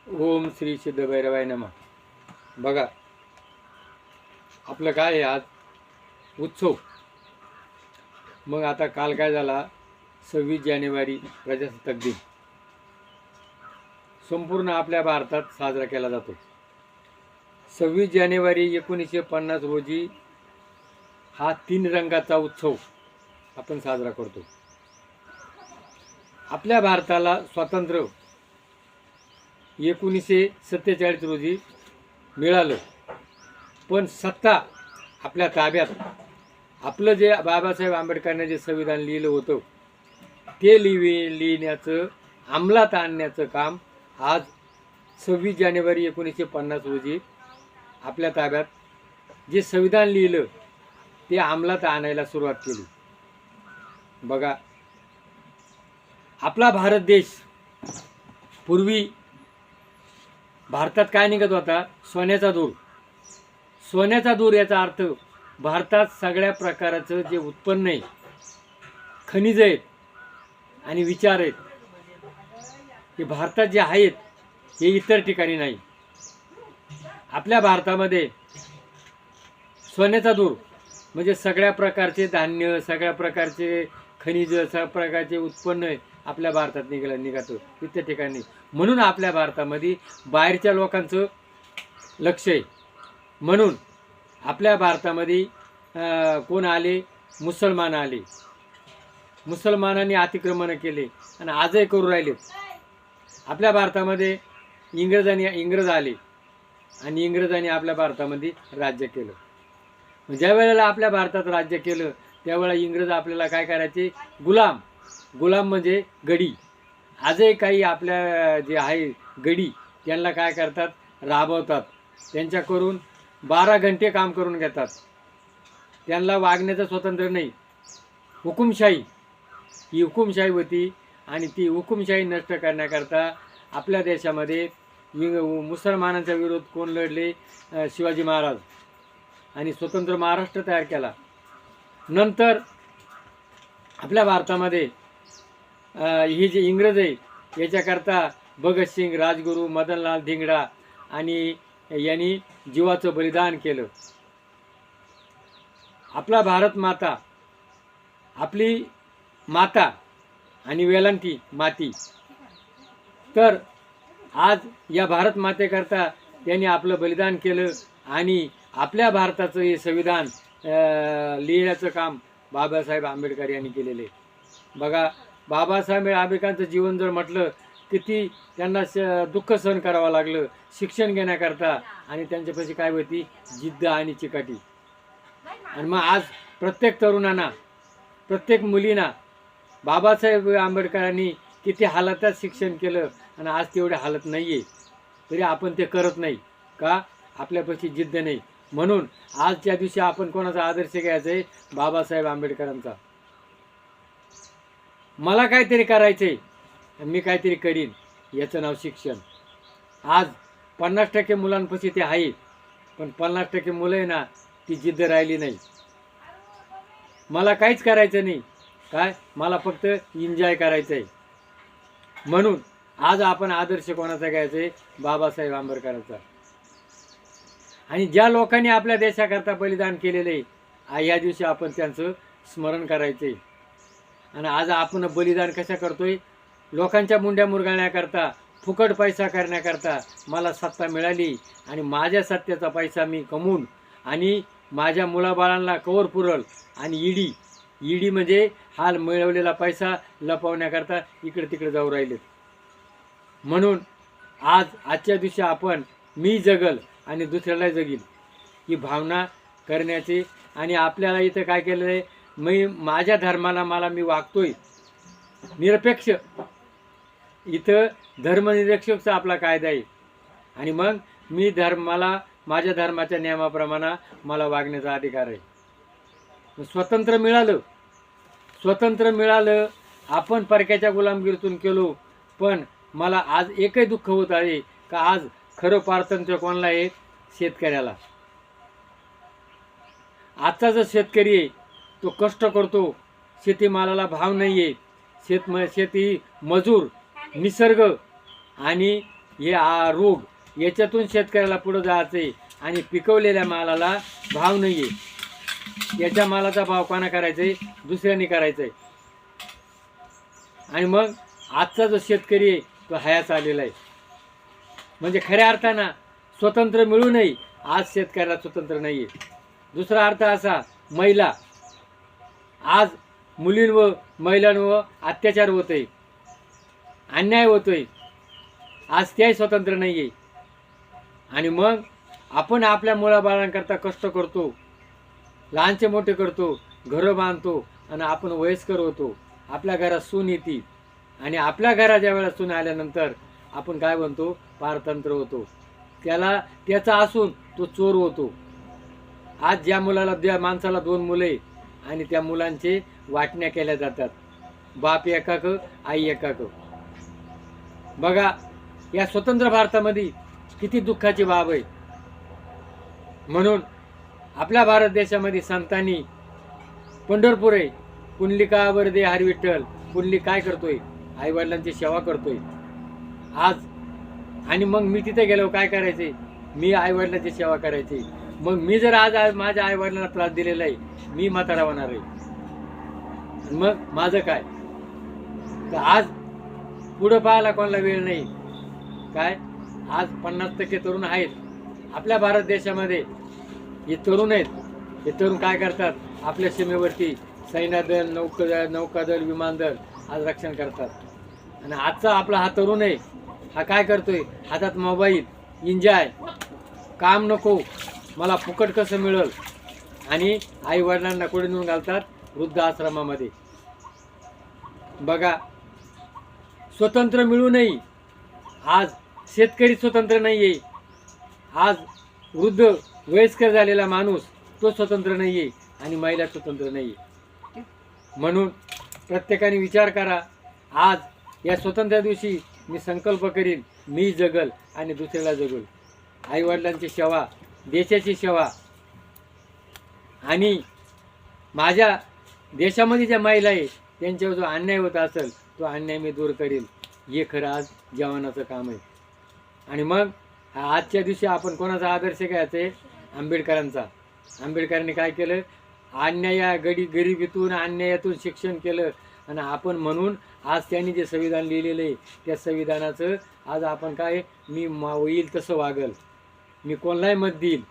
ओम श्री सिद्ध भैरवाय नमः. बघा आपलं काय आहे आज उत्सव. मग आता काल काय झाला, 26 जानेवारी प्रजासत्ताक दिन संपूर्ण आपल्या भारतात साजरा केला जातो. 26 जानेवारी 1950 रोजी हा 3 रंगाचा उत्सव आपण साजरा करतो. आपल्या भारताला स्वातंत्र्य 1947 रोजी मिळालं, पण सत्ता आपल्या ताब्यात. आपलं जे बाबासाहेब आंबेडकरांनी जे संविधान लिहिलं होतं ते लिहिण्याचं अंमलात आणण्याचं काम आज 26 जानेवारी 1950 रोजी आपल्या ताब्यात जे संविधान लिहिलं ते अंमलात आणायला सुरुवात केली. बघा आपला भारत देश पूर्वी भारतात काय निघत होता, सोन्याचा दूर. सोन्याचा दूर याचा अर्थ भारतात सगळ्या प्रकारचं जे उत्पन्न आहे, खनिज आहेत आणि विचार आहेत, हे भारतात जे आहेत हे इतर ठिकाणी नाही. आपल्या भारतामध्ये सोन्याचा दूर म्हणजे सगळ्या प्रकारचे धान्य, सगळ्या प्रकारचे खनिज, सगळ्या प्रकारचे उत्पन्न आपल्या भारतात निघतं इतर ठिकाणी. म्हणून आपल्या भारतामध्ये बाहेरच्या लोकांचं लक्ष आहे. म्हणून आपल्या भारतामध्ये कोण आले, मुसलमान आले. मुसलमानांनी अतिक्रमण केले आणि आजही करू राहिले. आपल्या भारतामध्ये इंग्रज आले आणि इंग्रजांनी आपल्या भारतामध्ये राज्य केलं. ज्या वेळेला आपल्या भारतात राज्य केलं त्यावेळेला इंग्रज आपल्याला काय करायचे, गुलाम म्हणजे गडी. आजही काही आपल्या जे आहे गडी त्यांना काय करतात, राबवतात. त्यांच्याकडून 12 घंटे काम करून घेतात. त्यांना वागण्याचं स्वातंत्र्य नाही. हुकुमशाही ही हुकुमशाही होती आणि ती हुकुमशाही नष्ट करण्याकरता आपल्या देशामध्ये मुसलमानांचा विरोध कोण लढले, शिवाजी महाराज, आणि स्वतंत्र महाराष्ट्र तयार केला. नंतर आपल्या भारतामध्ये ही जे इंग्रज आहे याच्याकरता भगतसिंग, राजगुरू, मदनलाल धिंगडा आणि यांनी जीवाचं बलिदान केलं. आपला भारत माता, आपली माता आणि वेलांटी माती. तर आज या भारत मातेकरता त्यांनी आपलं बलिदान केलं आणि आपल्या भारताचं हे संविधान लिहिण्याचं काम बाबासाहेब आंबेडकर यांनी केलेले. बघा बाबासाहेब आंबेडकरांचं जीवन जर म्हटलं किती त्यांना दुःख सहन करावं लागलं शिक्षण घेण्याकरता, आणि त्यांच्यापाशी काय होती, जिद्द आणि चिकाटी. आणि मग आज प्रत्येक तरुणांना, प्रत्येक मुलींना बाबासाहेब आंबेडकरांनी किती हालातात शिक्षण केलं आणि आज तेवढे हालत नाही आहे, तरी आपण ते करत नाही का, आपल्यापाशी जिद्द नाही. म्हणून आजच्या दिवशी आपण कोणाचा आदर्श घ्यायचा आहे, बाबासाहेब आंबेडकरांचा. मला काहीतरी करायचं आहे, मी काहीतरी करीन, याचं नाव शिक्षण. आज 50% मुलांपाशी ते आहे, पण 50% मुलं आहे ना, ती जिद्द राहिली नाही. मला काहीच करायचं नाही, काय, मला फक्त एन्जॉय करायचं आहे. म्हणून आज आपण आदर्श कोणाचा घ्यायचा आहे, बाबासाहेब आंबेडकरांचा. आणि ज्या लोकांनी आपल्या देशाकरता बलिदान केलेलं आहे या दिवशी आपण त्यांचं स्मरण करायचं आहे. आणि आज आपण बलिदान कशा करतोय, लोकांच्या मुंड्या मुरगाळण्याकरता, फुकट पैसा करण्याकरता. मला सत्ता मिळाली आणि माझ्या सत्तेचा पैसा मी कमवून आणि माझ्या मुलाबाळांना कवर पुरल, आणि ईडी म्हणजे हा मिळवलेला पैसा लपवण्याकरता इकडे तिकडे जाऊ राहिलेत. म्हणून आजच्या दिवशी आपण मी जगल आणि दुसऱ्याला जगील ही भावना करण्याची. आणि आपल्याला इथं काय केलं आहे, मी माझ्या धर्माला मी वागतोय निरपेक्ष. इथं धर्मनिरपेक्षचा आपला कायदा आहे. आणि मग मी माझ्या धर्माच्या नियमाप्रमाणे मला वागण्याचा अधिकार आहे. स्वातंत्र्य मिळालं, आपण परक्याच्या गुलामगिरीतून केलो. पण मला आज एकही दुःख होत आहे का आज खरं पारतंत्र्य कोणाला आहे, शेतकऱ्याला. आजचा जो शेतकरी आहे तो कष्ट करतो, शेतीमालाला भाव नाही आहे, शेती मजूर, निसर्ग आणि हे रोग याच्यातून शेतकऱ्याला पुढं जायचं आहे आणि पिकवलेल्या मालाला भाव नाही आहे. याच्या मालाचा भाव कोणा करायचा आहे? दुसऱ्यांनी करायचा आहे. आणि मग आजचा जो शेतकरी आहे तो हयास आलेला आहे. म्हणजे खऱ्या अर्थानं स्वतंत्र मिळू नये, आज शेतकऱ्याला स्वतंत्र नाही आहे. दुसरा अर्थ असा, महिला, आज मुलींवर महिलांवर अत्याचार होतोय, अन्याय होतोय, आज त्याही स्वतंत्र नाही आहे. आणि मग आपण आपल्या मुलाबाळांकरता कष्ट करतो, लहानचे मोठे करतो, घरं बांधतो आणि आपण वयस्कर होतो. आपल्या घरात सून येते आणि आपल्या घरात ज्या वेळेला सून आल्यानंतर आपण काय म्हणतो? पारतंत्र्य होतो. त्याचा असून तो चोर होतो. आज ज्या माणसाला 2 मुले आणि त्या मुलांचे वाटण्या केल्या जातात, बाप एकाक आई एकाक. बघा, या स्वतंत्र भारतामध्ये किती दुःखाची बाब आहे. म्हणून आपल्या भारत देशामध्ये संतांनी पंढरपूर आहे, पुंडलिका वरदे हरी विठ्ठल. पुंडलिक काय करतोय? आईवडिलांची सेवा करतोय आज. आणि मग मी तिथे गेलो काय करायचे? मी आईवडिलांची सेवा करायची. मग मी जर आज माझ्या आईवडिलांना त्रास दिलेला आहे, मी म्हातारा होणार आहे. मग माझं काय? तर आज पुढं पाहायला कोणाला वेळ नाही. काय आज 50% तरुण आहेत आपल्या भारत देशामध्ये. हे तरुण आहेत. हे तरुण काय करतात? आपल्या सीमेवरती सैन्यदल, नौकादल, विमानदल आज रक्षण करतात. आणि आजचा आपला हा तरुण आहे, हा काय करतोय? हातात मोबाईल, एन्जॉय, काम नको, मला फुकट कसं मिळेल. आणि आई वडिलांना कुठे नेऊन घालतात? वृद्धाश्रमामध्ये. बघा, स्वतंत्र मिळू नये. आज शेतकरी स्वतंत्र नाही आहे. आज वृद्ध वयस्कर झालेला माणूस तो स्वतंत्र नाही आहे आणि महिला स्वतंत्र नाही आहे. म्हणून प्रत्येकाने विचार करा. आज या स्वातंत्र्य दिवशी मी संकल्प करीन, मी जगल आणि दुसऱ्याला जगल. आईवडिलांची सेवा, देशाची सेवा आणि माझ्या देशामध्ये ज्या महिला आहे त्यांच्यावर जो अन्याय होत असेल तो अन्याय मी दूर करीन. हे खरं आज जवानाचं काम आहे. आणि मग आजच्या दिवशी आपण कोणाचा आदर्श घ्यायचा आहे? आंबेडकरांचा. आंबेडकरांनी काय केलं? गरिबीतून अन्यायातून शिक्षण केलं. आणि आपण म्हणून आज त्यांनी जे संविधान लिहिलेलं आहे त्या संविधानाचं आज आपण काय, मी होईल तसं वागल, मी कोणालाही मत देईल.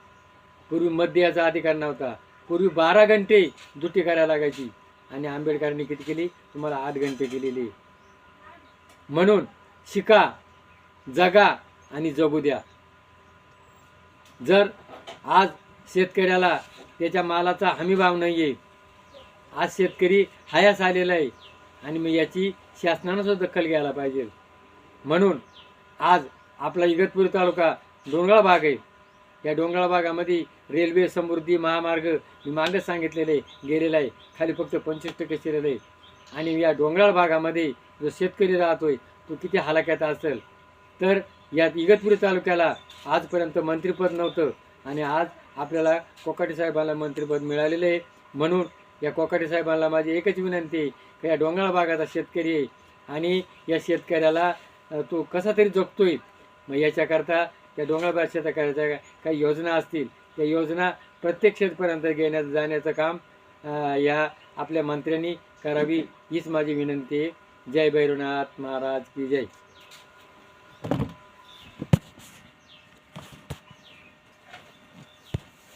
पूर्वी मत द्यायचा अधिकार नव्हता. पूर्वी 12 घंटे ड्युटी करायला लागायची आणि आंबेडकरांनी किती केली? तुम्हाला 8 घंटे दिलेली. म्हणून शिका, जगा आणि जगू द्या. जर आज शेतकऱ्याला त्याच्या मालाचा हमीभाव नाही आहे, आज शेतकरी हयास आलेला आहे आणि मग याची शासनानं सुद्धा दखल घ्यायला पाहिजे. म्हणून आज आपला इगतपुरी तालुका डोंगराळ भाग आहे. या डोंगराळ भागामध्ये रेल्वे, समृद्धी महामार्ग मी मागच सांगितलेलं आहे गेलेला आहे. खाली फक्त 25% शिरलं आहे. आणि या डोंगराळ भागामध्ये जो शेतकरी राहतोय तो किती हलाख्यात असेल. तर यात इगतपुरी तालुक्याला आजपर्यंत मंत्रिपद नव्हतं आणि आज आपल्याला कोकाटे साहेबांना मंत्रिपद मिळालेलं आहे. म्हणून या कोकाटे साहेबांना माझी एकच विनंती आहे की या डोंगराळ भागाचा शेतकरी आहे आणि या शेतकऱ्याला तो कसा तरी जगतोय. मग याच्याकरता त्या डोंगराळ भागात शेतकऱ्याच्या काही योजना असतील त्या योजना प्रत्येक शेतपर्यंत जाण्याचं काम या आपल्या मंत्र्यांनी करावी हीच माझी विनंती आहे. जय भैरवनाथ महाराज की जय.